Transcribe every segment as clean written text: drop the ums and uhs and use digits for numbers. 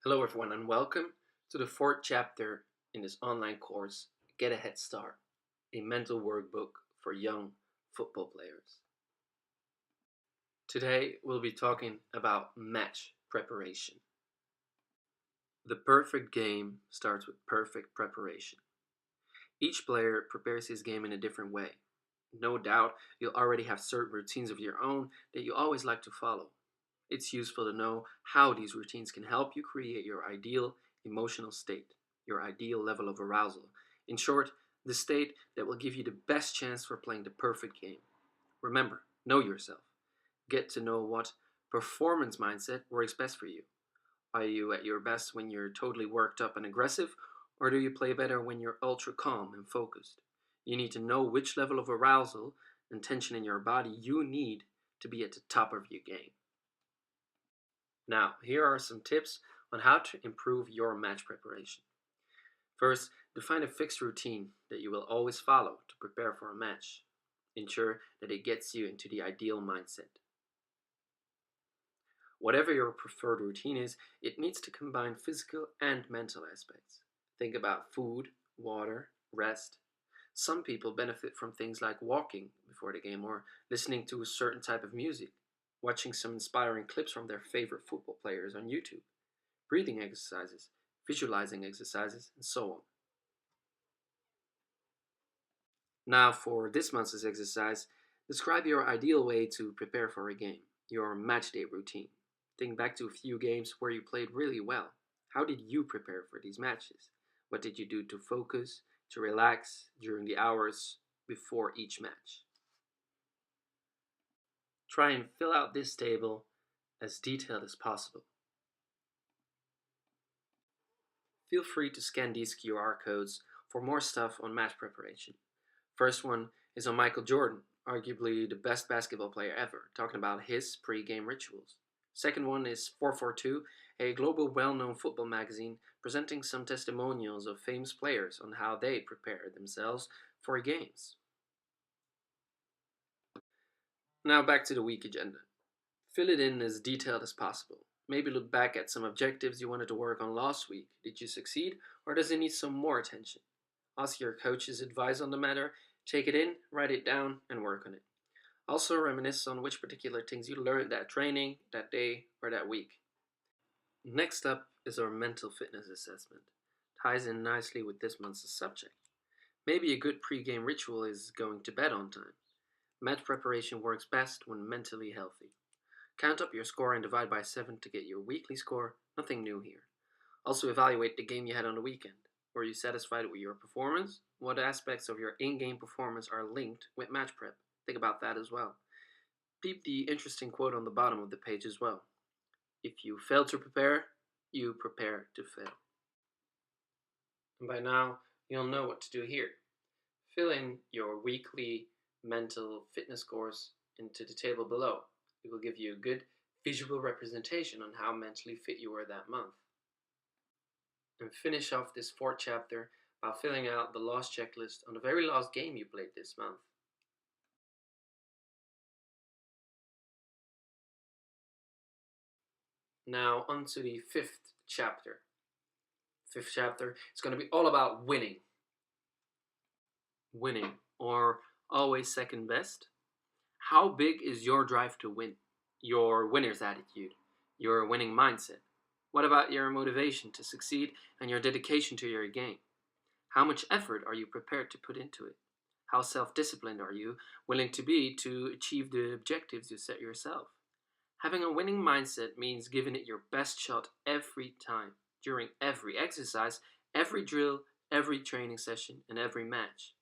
Hello, everyone, and welcome to the fourth chapter in this online course, Get a Head Start, a mental workbook for young football players. Today, we'll be talking about match preparation. The perfect game starts with perfect preparation. Each player prepares his game in a different way. No doubt, you'll already have certain routines of your own that you always like to follow. It's useful to know how these routines can help you create your ideal emotional state, your ideal level of arousal. In short, the state that will give you the best chance for playing the perfect game. Remember, know yourself. Get to know what performance mindset works best for you. Are you at your best when you're totally worked up and aggressive, or do you play better when you're ultra calm and focused? You need to know which level of arousal and tension in your body you need to be at the top of your game. Now, here are some tips on how to improve your match preparation. First, define a fixed routine that you will always follow to prepare for a match. Ensure that it gets you into the ideal mindset. Whatever your preferred routine is, it needs to combine physical and mental aspects. Think about food, water, rest. Some people benefit from things like walking before the game or listening to a certain type of music, watching some inspiring clips from their favorite football players on YouTube, breathing exercises, visualizing exercises, and so on. Now, for this month's exercise, describe your ideal way to prepare for a game, your match day routine. Think back to a few games where you played really well. How did you prepare for these matches? What did you do to focus, to relax during the hours before each match? Try and fill out this table as detailed as possible. Feel free to scan these QR codes for more stuff on match preparation. First one is on Michael Jordan, arguably the best basketball player ever, talking about his pre-game rituals. Second one is 442, a global well-known football magazine presenting some testimonials of famous players on how they prepare themselves for games. Now back to the week agenda. Fill it in as detailed as possible. Maybe look back at some objectives you wanted to work on last week. Did you succeed, or does it need some more attention? Ask your coach's advice on the matter, take it in, write it down, and work on it. Also reminisce on which particular things you learned that training, that day, or that week. Next up is our mental fitness assessment. Ties in nicely with this month's subject. Maybe a good pre-game ritual is going to bed on time. Match preparation works best when mentally healthy. Count up your score and divide by 7 to get your weekly score. Nothing new here. Also evaluate the game you had on the weekend. Were you satisfied with your performance? What aspects of your in-game performance are linked with match prep? Think about that as well. Peep the interesting quote on the bottom of the page as well. If you fail to prepare, you prepare to fail. And by now, you'll know what to do here. Fill in your weekly mental fitness scores into the table below. It will give you a good visual representation on how mentally fit you were that month. And finish off this fourth chapter by filling out the last checklist on the very last game you played this month. Now, on to the fifth chapter. Fifth chapter is going to be all about winning. Winning, or always second best. How big is your drive to win? Your winner's attitude, your winning mindset? What about your motivation to succeed and your dedication to your game? How much effort are you prepared to put into it? How self-disciplined are you willing to be to achieve the objectives you set yourself? Having a winning mindset means giving it your best shot every time, during every exercise, every drill, every training session, and every match.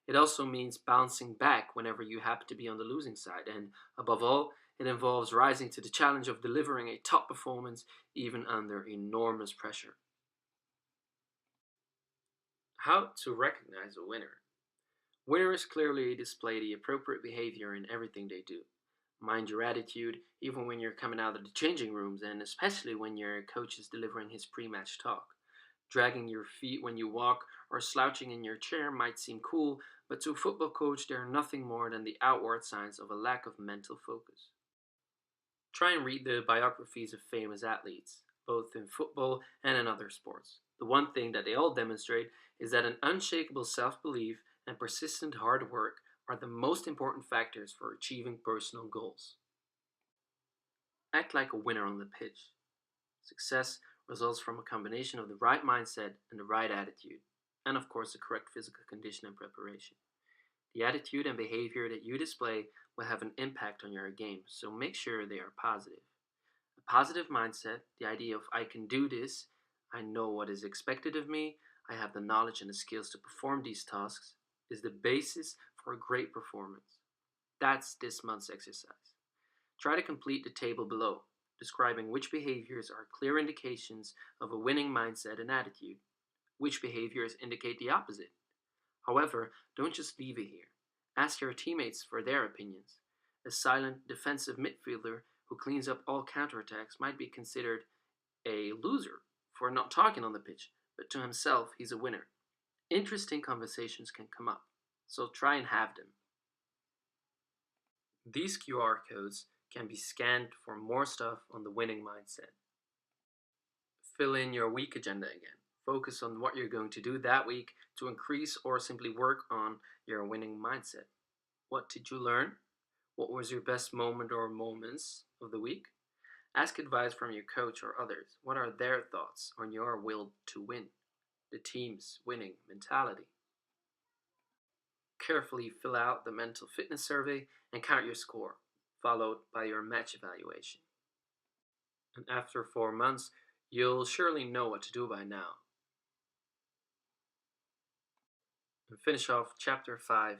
It also means bouncing back whenever you happen to be on the losing side, and above all, it involves rising to the challenge of delivering a top performance even under enormous pressure. How to recognize a winner. Winners clearly display the appropriate behavior in everything they do. Mind your attitude, even when you're coming out of the changing rooms, and especially when your coach is delivering his pre-match talk. Dragging your feet when you walk or slouching in your chair might seem cool, but to a football coach, they are nothing more than the outward signs of a lack of mental focus. Try and read the biographies of famous athletes, both in football and in other sports. The one thing that they all demonstrate is that an unshakable self belief and persistent hard work are the most important factors for achieving personal goals. Act like a winner on the pitch. Success results from a combination of the right mindset and the right attitude, and of course, the correct physical condition and preparation. The attitude and behavior that you display will have an impact on your game, so make sure they are positive. A positive mindset, the idea of I can do this, I know what is expected of me, I have the knowledge and the skills to perform these tasks, is the basis for a great performance. That's this month's exercise. Try to complete the table below, describing which behaviors are clear indications of a winning mindset and attitude, which behaviors indicate the opposite. However, don't just leave it here. Ask your teammates for their opinions. A silent defensive midfielder who cleans up all counterattacks might be considered a loser for not talking on the pitch, but to himself, he's a winner. Interesting conversations can come up, so try and have them. These QR codes can be scanned for more stuff on the winning mindset. Fill in your week agenda again. Focus on what you're going to do that week to increase or simply work on your winning mindset. What did you learn? What was your best moment or moments of the week? Ask advice from your coach or others. What are their thoughts on your will to win? The team's winning mentality. Carefully fill out the mental fitness survey and count your score, followed by your match evaluation. And after 4 months, you'll surely know what to do by now. And finish off Chapter 5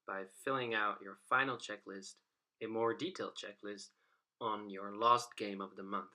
by filling out your final checklist, a more detailed checklist on your last game of the month.